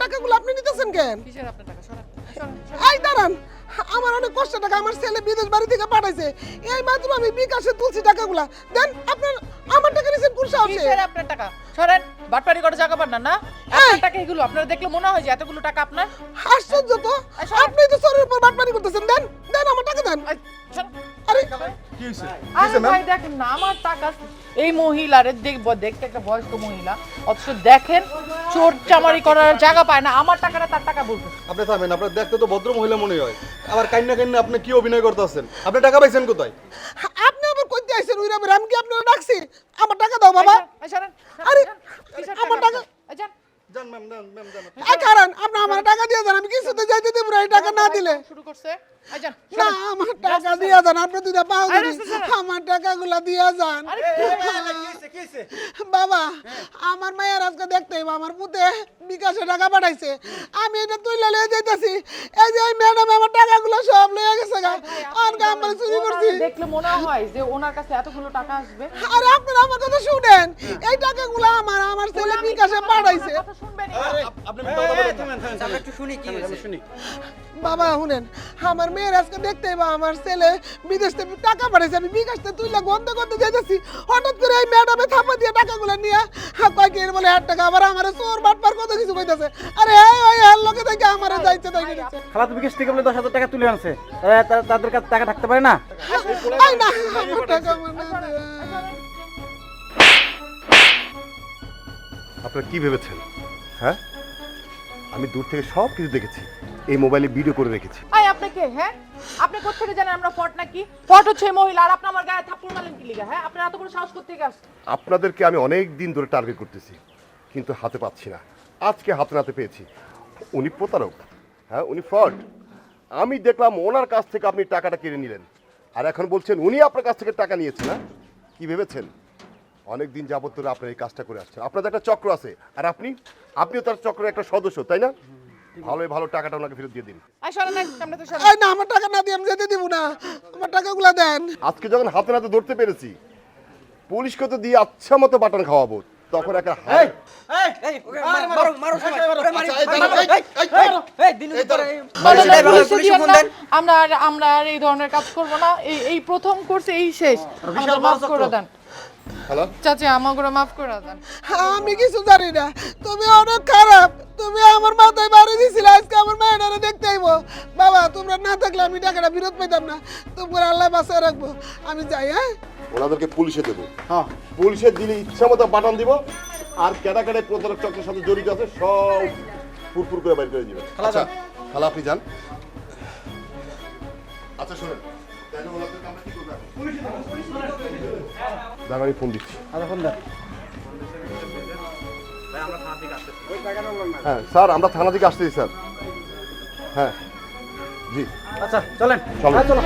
টাকাগুলো আপনি নিতেছেন কেন? কিসের আপনার টাকা? সরান সরান। এই দাঁড়ান, আমার অনেক কষ্ট টাকা আমার ছেলে বিদেশ বাড়ি থেকে পাঠাইছে, এই মাত্র আমি বিকাশে তুলছি টাকাগুলা। দেন আপনার আমার টাকা নিছেন কোন সাহসে? কিসের আপনার টাকা? সরেন, বাটপারি করে জায়গা পান না। আপনার টাকা এগুলো আপনারা দেখলে মনে হয় যে এতগুলো টাকা আপনার। আশ্চর্য তো, আপনি তো সরের উপর বাটপারি করতেছেন। দেন দেন আমার টাকা দেন। আরে কি হইছে আরে ভাই দেখেন না আমার টাকা, এই মহিলারে দেখবো, দেখতে একটা বয়স্ক মহিলা, অথচ দেখেন চোর চামারি করার জায়গা পায় না, আমার টাকাটা তার টাকা বলতে। আপনি থামেন, আপনার দেখতে তো ভদ্র মহিলা মনে হয়, আবার কান্না কান্না আপনি কি অভিনয় করতেছেন? আপনি টাকা পাইছেন কোথায়? আপনি আবার কইতে আইছেন উইরা বের, আমি কি আপনারা ডাকছি? আমার টাকা দাও বাবা। আরে আমার টাকা জান ম্যাম, জান ম্যাম, জান। এই কারণ আপনি আমার টাকা দিয়ে দেন, আমি কিছুতে যাইতে দেব না এই টাকা না দিলে। শুরু করছে। না আমার টাকা দিয়ে দেন, আপনি দুইটা পাও ধরি, আমার টাকাগুলা দিয়ে যান। বাবা আমার মায়ের আজকে দেখতে আমার পুতে বিকাশে টাকা পাঠাইছে, আমি এটা তুইলা লয়ে যাইতাছি, এই যে ম্যাডাম আমার টাকাগুলো সব লয়ে গেছে গা, আর আমরা চুরি করছি। দেখলে মনে হয় যে ওনার কাছে এতগুলো টাকা আসবে। আরে আপনারা আমার কথা শুনেন, এই টাকাগুলো আমার ছেলে বিকাশে পাঠাইছে। কথা শুনবেন আপনি কথা বলেন না। আমরা একটু শুনি কি হয়েছে। শুনি। বাবা শুনেন, আমার মেয়ের আজকে দেখতে বা আমার ছেলে বিদেশ থেকে টাকা পাঠাইছে, আমি বিকাশ থেকে তুইলা গন্ধ করতে যাইতেছি, হঠাৎ করে এই ম্যাডামে থাপা দিয়ে টাকাগুলো নিয়ে কয় কি বলে 1 টাকা, আবার আমার চোর বাটপার কত কিছু কইতাছে। আরে ওই হাল লোকে থেকে আমারে যাইতে তাই গেছে। খালা তো বিকাশ থেকে বলে 10,000 টাকা তুলে আনছে, তাদের কাছে টাকা থাকতে পারে না। আই না আমার টাকা মানে আপনারা কি ভেবেছেন? হ্যাঁ, আমি দূর থেকে সব কিছু দেখেছি, এই মোবাইলে ভিডিও করে রেখেছি। আয় আপনি কে? হ্যাঁ আপনি কোথা থেকে জানেন আমরা ফট নাকি? ফট হচ্ছে এই মহিলা, আর আপনি আমার গায়ে থাপ্পড় মারলেন কি লিগা? হ্যাঁ আপনার এত বড় সাহস করতে গেছে? আপনাদেরকে আমি অনেক দিন ধরে টার্গেট করতেছি, কিন্তু হাতে পাচ্ছি না। আজকে হাতে নাতে পেয়েছি। উনি প্রতারক, হ্যাঁ উনি ফ্রড। আমি দেখলাম ওনার কাছ থেকে আপনি টাকাটা কেড়ে নিলেন, আর এখন বলছেন উনি আপনার কাছ থেকে টাকা নিয়েছেন। না কি ভেবেছেন? অনেক দিন যাবত ধরে আপনার এই কাজটা করে আসছেন, আপনাদের একটা চক্র আছে, আর আপনিও তার চক্রের একটা সদস্য, তাই না? ভালোই ভালো টাকাটা ওনাকে ফেরত দিয়ে দিন। আয় সরেন না, সামনে তো সরেন। আই না আমার টাকা না দিয়ে আমি যেতে দিব না, আমার টাকাগুলো দেন। আজকে যখন হাতে নাতে ধরতে পেরেছি, পুলিশকে তো দিয়ে আচ্ছা মতো বাটন খাওয়াবো, তখন একটা হাই মারো মারো সবাই, ওরে মারি। এই দিন উপরে আমরা আর এই ধরনের কাজ করব না। এই প্রথম কোর্স, এই শেষ। আমাদের মাফ করে দেন হ্যালো, চাচা, আমাকে মাফ করে দেন। আমি কিছু জানি না, তুমি অনেক খারাপ, তুমি আমার মাথায় বাড়ি দিছিলে, আজকে আমার মায়েরা দেখতে আইবো। বাবা তোমরা না থাকলে আমি টাকাটা ফেরত পাইতাম না, তোমরা আল্লাহ বাঁচায় রাখবো। আমি যাই। হ্যাঁ ওনাদেরকে পুলিশে দেবো। হ্যাঁ, পুলিশে দিলে ইচ্ছা মতো বাটন দিব, আর কেডা কেডা প্রতারক চক্রের সাথে জড়িত আছে সব ফুরফুর করে বাইর করে দিবেন। আচ্ছা খালা আপনি যান। আচ্ছা শুনেন, তাহলে ওনাদেরকে আমরা কি করবো এখন? দাঁড়া, আমি ফোন দিচ্ছি। ফোন দেন। হ্যাঁ স্যার, আমরা থানা থেকে আসতেছি স্যার। হ্যাঁ জি, আচ্ছা চলেন। চলো। চলো।